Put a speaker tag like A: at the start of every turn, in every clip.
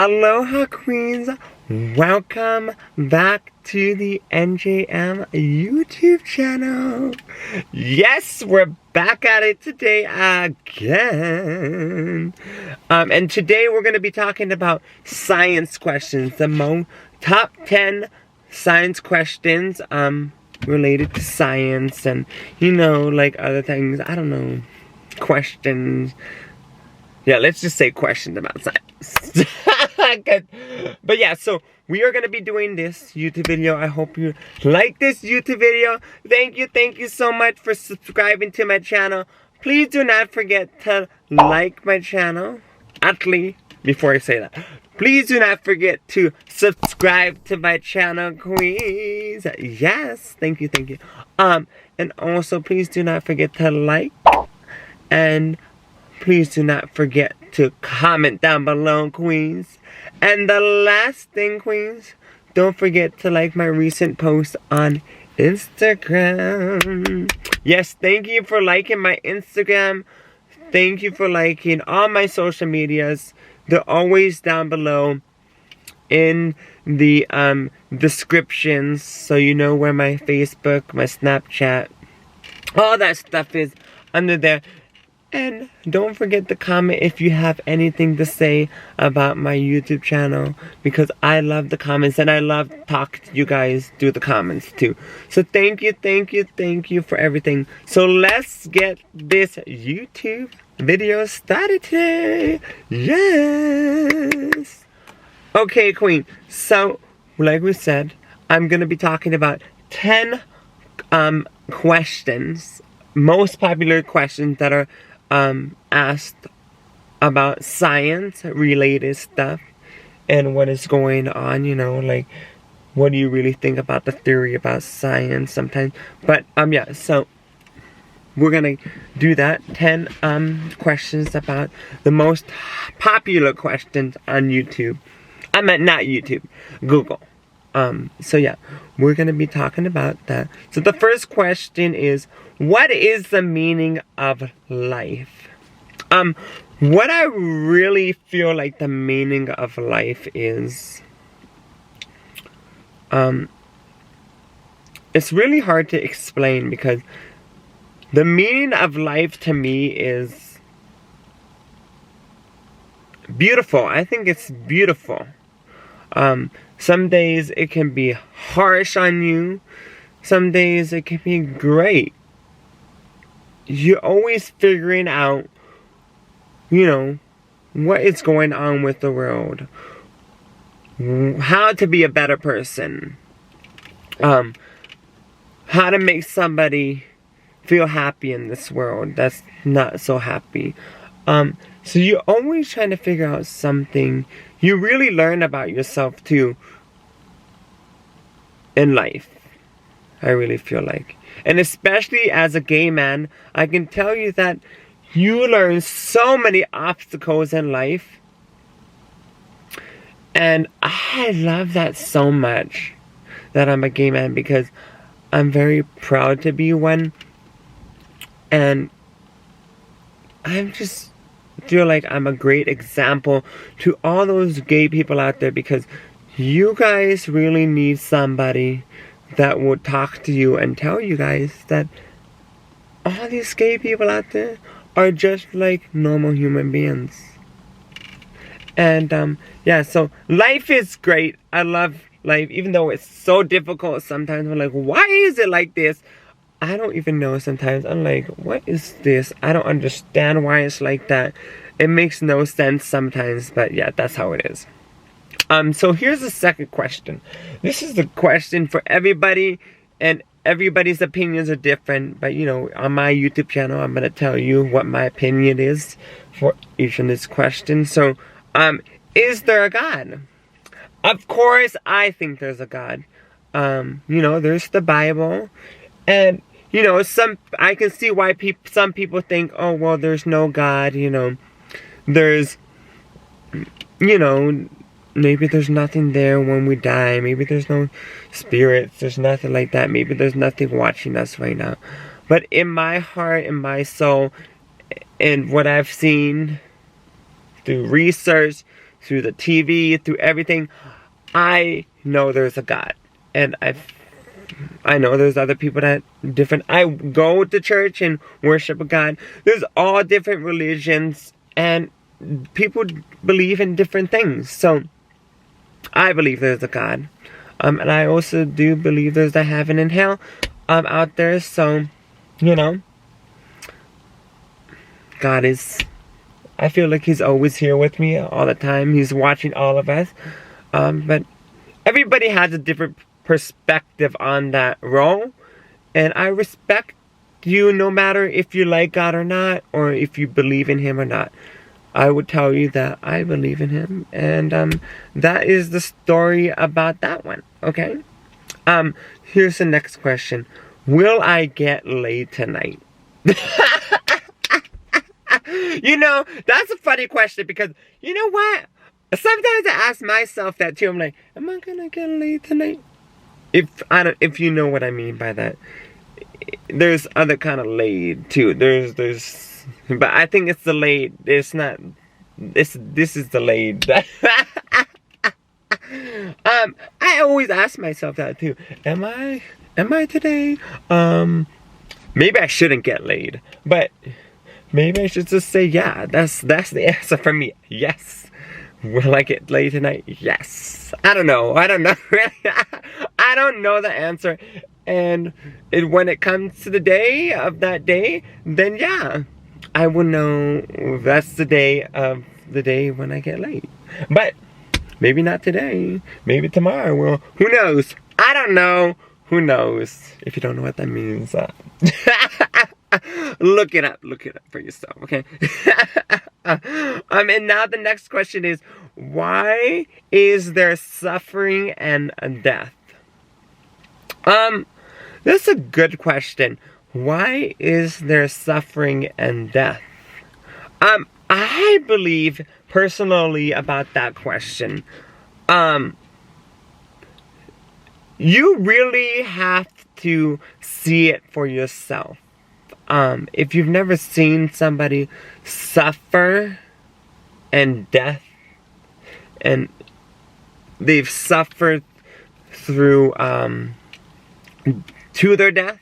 A: Aloha Queens, welcome back to the NJM YouTube channel. Yes, we're back at it today again. And today we're going to be talking about science questions, the top 10 science questions related to science and, you know, like other things, I don't know, questions. Yeah, let's just say questions about science. But yeah, so we are going to be doing this YouTube video. I hope you like this YouTube video. Thank you so much for subscribing to my channel. Please do not forget to like my channel. Actually, before I say that, please do not forget to subscribe to my channel, Queens. Yes, thank you. And also, please do not forget to like, and please do not forget to comment down below, Queens. And the last thing, Queens, don't forget to like my recent post on Instagram. Yes, thank you for liking my Instagram. Thank you for liking all my social medias. They're always down below in the descriptions, so you know where my Facebook, my Snapchat, all that stuff is under there. And don't forget to comment if you have anything to say about my YouTube channel, because I love the comments and I love talking to you guys through the comments too. So thank you for everything. So let's get this YouTube video started today. Yes. Okay, Queen. So, like we said, I'm going to be talking about 10 questions, most popular questions that are asked about science related stuff and what is going on, you know, like what do you really think about the theory about science sometimes. But yeah, so we're gonna do that. 10 questions about the most popular questions on YouTube. I meant not YouTube, Google. So yeah, we're gonna be talking about that. So the first question is, what is the meaning of life? What I really feel like the meaning of life is, it's really hard to explain, because the meaning of life to me is beautiful. I think it's beautiful. Some days it can be harsh on you. Some days it can be great. You're always figuring out, you know, what is going on with the world. How to be a better person. How to make somebody feel happy in this world that's not so happy. So you're always trying to figure out something. You really learn about yourself too in life, I really feel like. And especially as a gay man, I can tell you that you learn so many obstacles in life. And I love that so much, that I'm a gay man, because I'm very proud to be one. And I just feel like I'm a great example to all those gay people out there, because you guys really need somebody that will talk to you and tell you guys that all these gay people out there are just like normal human beings. And yeah, so life is great. I love life, even though it's so difficult sometimes. I'm like, why is it like this? I don't even know sometimes. I'm like, what is this? I don't understand why it's like that. It makes no sense sometimes, but yeah, that's how it is. So here's the second question. This is the question for everybody, and everybody's opinions are different. But you know, on my YouTube channel, I'm gonna tell you what my opinion is for each of these questions. So, is there a God? Of course, I think there's a God. You know, there's the Bible, and you know, I can see why some people think, oh well, there's no God. You know, there's, you know, maybe there's nothing there when we die. Maybe there's no spirits. There's nothing like that. Maybe there's nothing watching us right now. But in my heart, in my soul, and what I've seen through research, through the TV, through everything, I know there's a God. And I know there's other people that different. I go to church and worship a God. There's all different religions, and people believe in different things. So I believe there's a God. And I also do believe there's a heaven and hell out there. So, you know, God is, I feel like He's always here with me all the time. He's watching all of us. But everybody has a different perspective on that role. And I respect you no matter if you like God or not, or if you believe in Him or not. I would tell you that I believe in Him, and that is the story about that one. Okay. Here's the next question: will I get laid tonight? You know, that's a funny question, because you know what? Sometimes I ask myself that too. I'm like, am I gonna get laid tonight? If you know what I mean by that. There's other kind of laid too. But I think it's the laid. It's not. This is the laid. I always ask myself that too. Am I today? Maybe I shouldn't get laid, but maybe I should just say yeah. That's the answer for me. Yes. Will I get laid tonight? Yes. I don't know. I don't know the answer. And when it comes to the day of that day, then yeah, I will know that's the day when I get laid. But maybe not today. Maybe tomorrow. Well, who knows? I don't know. Who knows? If you don't know what that means, look it up for yourself, okay? And now the next question is, why is there suffering and death? That's a good question. Why is there suffering and death? I believe personally about that question. You really have to see it for yourself. If you've never seen somebody suffer and death, and they've suffered through to their death,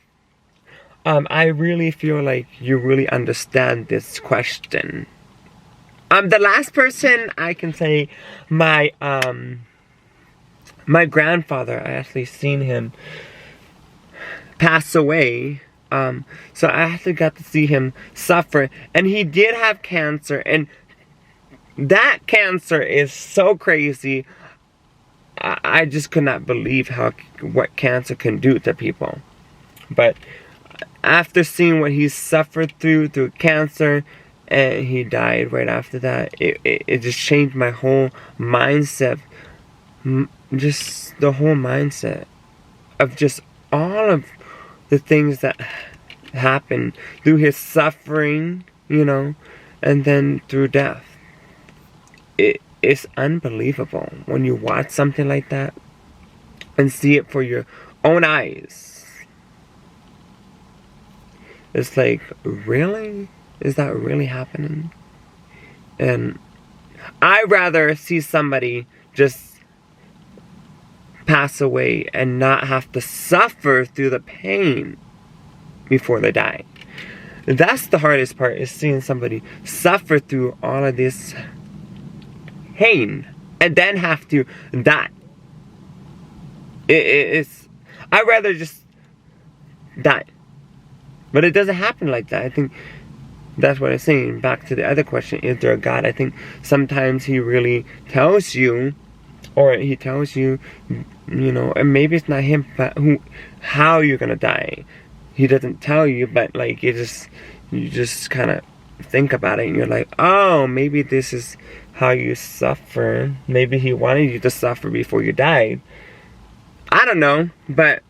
A: I really feel like you really understand this question. The last person I can say, my grandfather, I actually seen him pass away. So I actually got to see him suffer, and he did have cancer, and that cancer is so crazy. I just could not believe what cancer can do to people. But after seeing what he suffered through cancer, and he died right after that, it just changed my whole mindset. Just the whole mindset of just all of the things that happened through his suffering, you know, and then through death. It's unbelievable when you watch something like that and see it for your own eyes. It's like, really? Is that really happening? And I'd rather see somebody just pass away and not have to suffer through the pain before they die. That's the hardest part, is seeing somebody suffer through all of this pain and then have to die. I'd rather just die. But it doesn't happen like that. I think that's what I'm saying. Back to the other question, is there a God? I think sometimes He really tells you, or He tells you, you know, and maybe it's not Him, but how you're gonna die. He doesn't tell you, but like you just kind of think about it, and you're like, oh, maybe this is how you suffer. Maybe He wanted you to suffer before you died. I don't know, but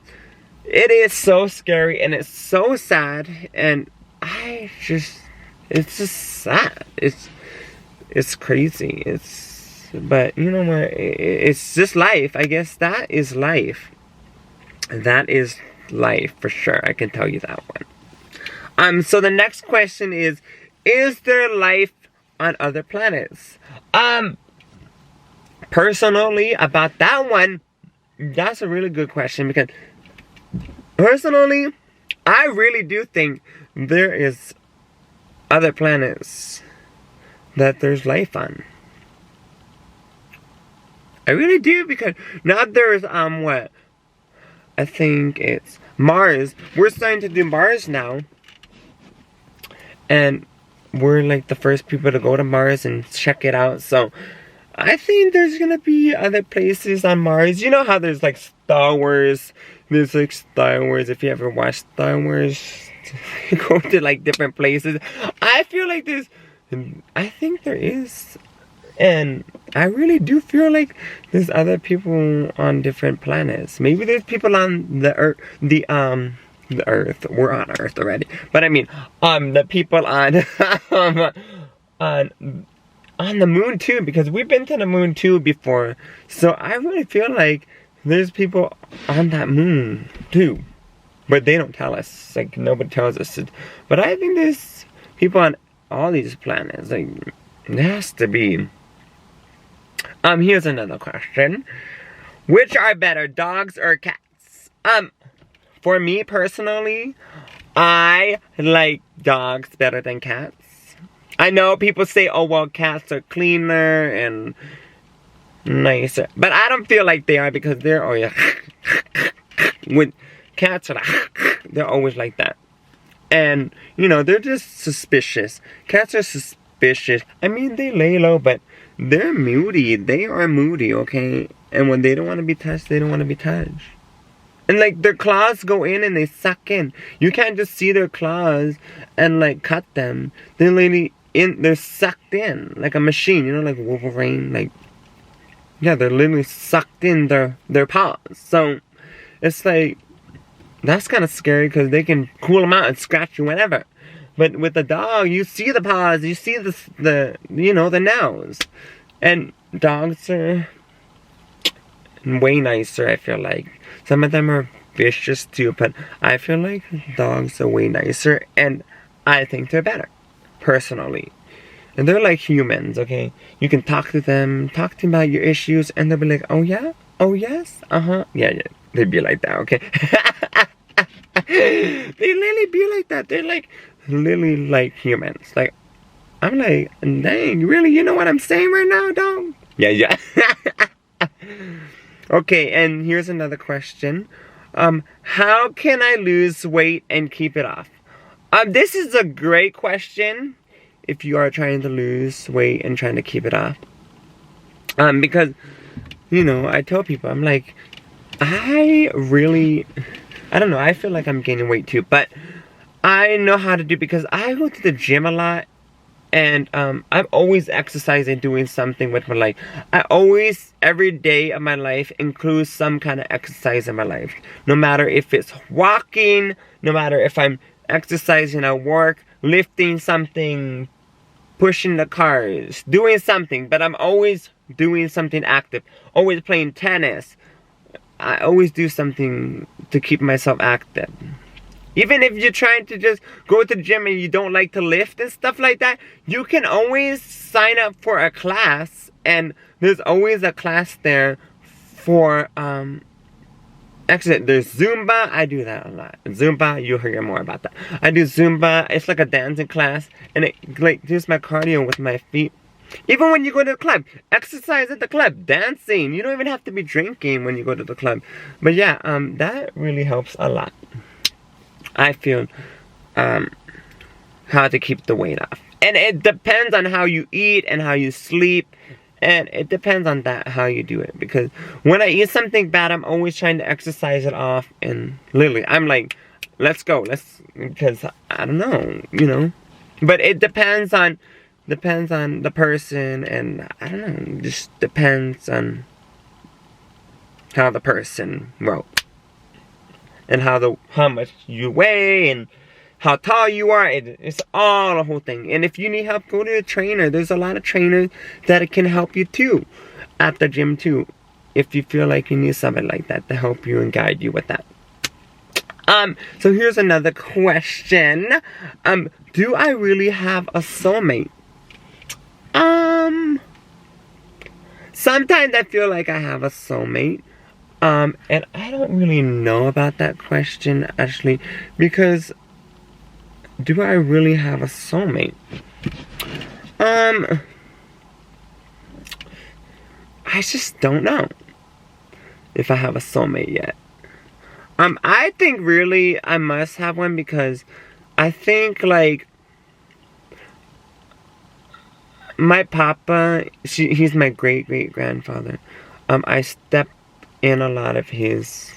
A: it is so scary, and it's so sad, and it's just sad. It's crazy. But you know what? It's just life. I guess that is life. That is life for sure. I can tell you that one. So the next question is there life on other planets? personally, about that one, that's a really good question, because personally, I really do think there is other planets that there's life on. I really do, because now there's what? I think it's Mars. We're starting to do Mars now. And we're like the first people to go to Mars and check it out. So I think there's gonna be other places on Mars. You know how there's like Star Wars. There's like Star Wars. If you ever watched Star Wars, go to like different places. I feel like I think there is. And I really do feel like there's other people on different planets. Maybe there's people on the Earth, the Earth. We're on Earth already. But I mean, the people on on the moon too, because we've been to the moon too before. So I really feel like there's people on that moon too. But they don't tell us. Like, nobody tells us. But I think there's people on all these planets. Like, there has to be. Here's another question. Which are better, dogs or cats? For me personally, I like dogs better than cats. I know people say, oh well, cats are cleaner and nicer. But I don't feel like they are, because they're always when cats are like, they're always like that. And, you know, they're just suspicious. Cats are suspicious. I mean, they lay low, but they're moody. They are moody, okay? And when they don't want to be touched, they don't want to be touched. And like, their claws go in and they suck in. You can't just see their claws and like cut them. They're literally they're sucked in like a machine, you know, like Wolverine. Like, yeah, they're literally sucked in their paws. So it's like, that's kind of scary, because they can cool them out and scratch you whenever. But with the dog, you see the paws, you see the you know, the nails. And dogs are way nicer, I feel like. Some of them are vicious too, but I feel like dogs are way nicer, and I think they're better, personally. And they're like humans, okay? You can talk to them about your issues, and they'll be like, oh yeah? Oh yes? Uh-huh. Yeah. They'd be like that, okay? They literally be like that. They're like, literally like humans. Like, I'm like, dang, really? You know what I'm saying right now, dog? Yeah. Okay, and here's another question. How can I lose weight and keep it off? This is a great question if you are trying to lose weight and trying to keep it off. Because, you know, I tell people, I'm like, I don't know, I feel like I'm gaining weight too, but I know how to do, because I go to the gym a lot, and I'm always exercising, doing something with my life. I always, every day of my life, includes some kind of exercise in my life. No matter if it's walking, no matter if I'm exercising at work, lifting something, pushing the cars, doing something, but I'm always doing something active. Always playing tennis. I always do something to keep myself active. Even if you're trying to just go to the gym and you don't like to lift and stuff like that, you can always sign up for a class, and there's always a class there for actually, there's Zumba. I do that a lot. Zumba, you'll hear more about that. I do Zumba. It's like a dancing class, and it like does my cardio with my feet. Even when you go to the club, exercise at the club, dancing. You don't even have to be drinking when you go to the club. But yeah, that really helps a lot. I feel how to keep the weight off. And it depends on how you eat and how you sleep. And it depends on that, how you do it. Because when I eat something bad, I'm always trying to exercise it off. And literally, I'm like, let's go. Because I don't know, you know. But it depends on the person. And I don't know, it just depends on how the person wrote. And how much you weigh and how tall you are. It's all a whole thing. And if you need help, go to a trainer. There's a lot of trainers that can help you too at the gym too, if you feel like you need somebody like that to help you and guide you with that. So here's another question. Do I really have a soulmate? sometimes I feel like I have a soulmate. And I don't really know about that question, actually, because do I really have a soulmate? I just don't know if I have a soulmate yet. I think really I must have one, because I think, like, my papa, he's my great-great-grandfather. I stepped in a lot of his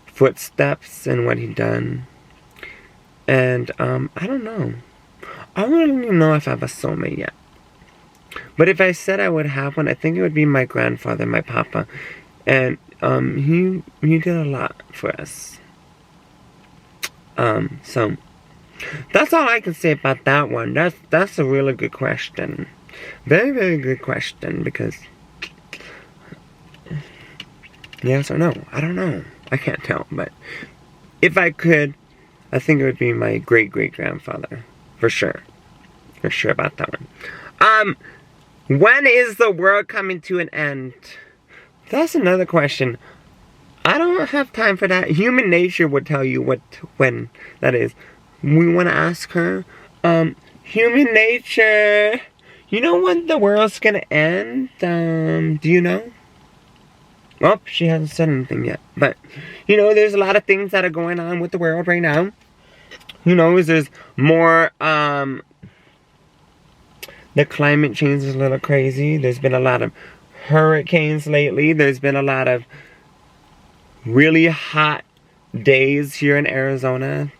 A: footsteps and what he done. And, I don't know. I don't even know if I have a soulmate yet. But if I said I would have one, I think it would be my grandfather, my papa. And, he did a lot for us. So, that's all I can say about that one. That's a really good question. Very, very good question, because yes or no? I don't know. I can't tell, but if I could, I think it would be my great-great-grandfather. For sure. For sure about that one. When is the world coming to an end? That's another question. I don't have time for that. Human nature would tell you when that is. We want to ask her. Human nature, you know when the world's gonna end? Do you know? Well, she hasn't said anything yet. But, you know, there's a lot of things that are going on with the world right now. Who knows, there's more, the climate change is a little crazy. There's been a lot of hurricanes lately. There's been a lot of really hot days here in Arizona.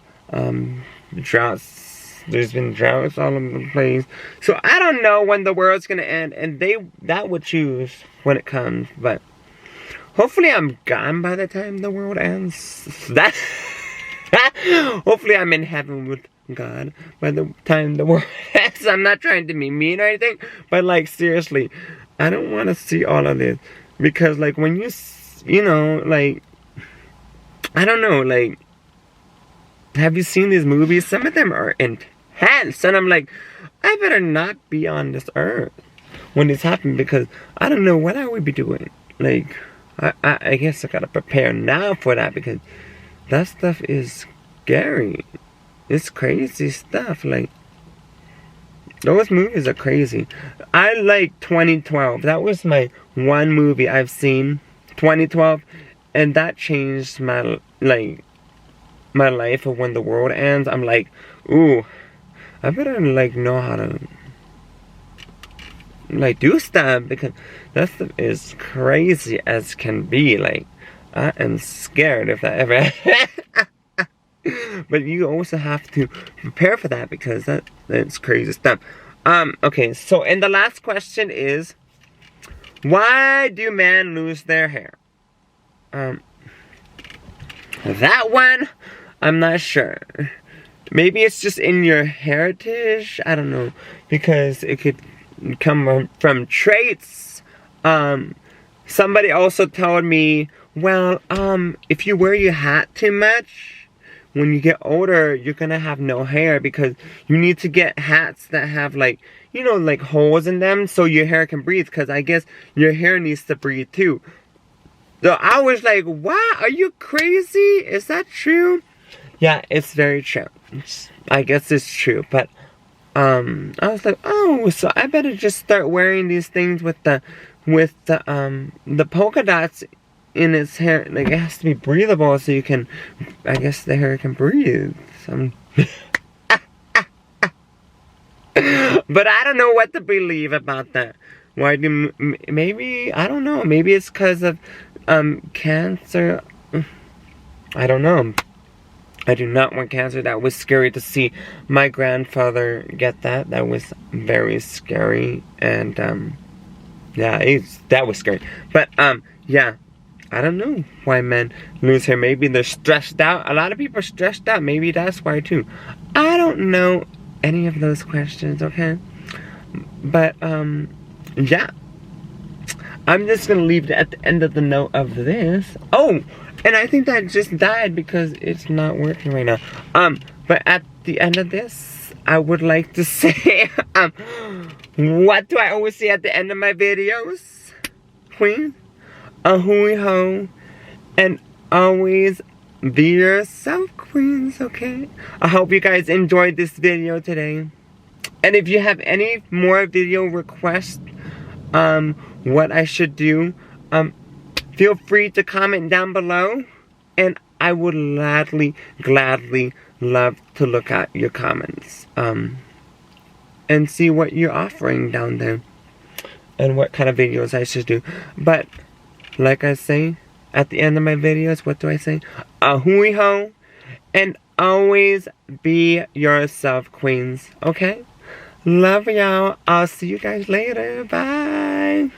A: Droughts. There's been droughts all over the place. So I don't know when the world's gonna end, and that would choose when it comes. But hopefully I'm gone by the time the world ends. Hopefully I'm in heaven with God by the time the world ends. I'm not trying to be mean or anything, but like seriously, I don't want to see all of this, because like when you know, like, I don't know, like, have you seen these movies? Some of them are intense, and I'm like, I better not be on this earth when this happens, because I don't know what I would be doing. Like, I guess I gotta prepare now for that, because that stuff is scary. It's crazy stuff. Like, those movies are crazy. I like 2012. That was my one movie I've seen, 2012, and that changed my life of when the world ends. I'm like, ooh, I better like know how to like do stuff, because that stuff is crazy as can be. Like, I am scared if that ever but you also have to prepare for that, because that's crazy stuff. Okay, so and the last question is, why do men lose their hair? That one, I'm not sure. Maybe it's just in your heritage. I don't know, because it could come from traits. Somebody also told me, well, if you wear your hat too much, when you get older, you're gonna have no hair, because you need to get hats that have, like, you know, like holes in them so your hair can breathe, because I guess your hair needs to breathe too. So I was like, what? Are you crazy? Is that true? Yeah, it's very true. I guess it's true, but I was like, oh, so I better just start wearing these things with the polka dots in its hair. Like, it has to be breathable, so you can, I guess the hair can breathe. But I don't know what to believe about that. Why do, maybe, I don't know, maybe it's because of cancer. I don't know. I do not want cancer. That was scary to see my grandfather get that. That was very scary. And yeah, that was scary. But yeah, I don't know why men lose hair. Maybe they're stressed out. A lot of people are stressed out. Maybe that's why too. I don't know any of those questions, okay? But yeah, I'm just gonna leave it at the end of the note of this. Oh, and I think that just died because it's not working right now. But at the end of this, I would like to say, what do I always say at the end of my videos? queen, a hooey ho, and always be yourself, queens, okay? I hope you guys enjoyed this video today. And if you have any more video requests, what I should do, feel free to comment down below. And I would gladly love to look at your comments. And see what you're offering down there. And what kind of videos I should do. But, like I say, at the end of my videos, what do I say? A hooey ho. And always be yourself, queens. Okay? Love y'all. I'll see you guys later. Bye.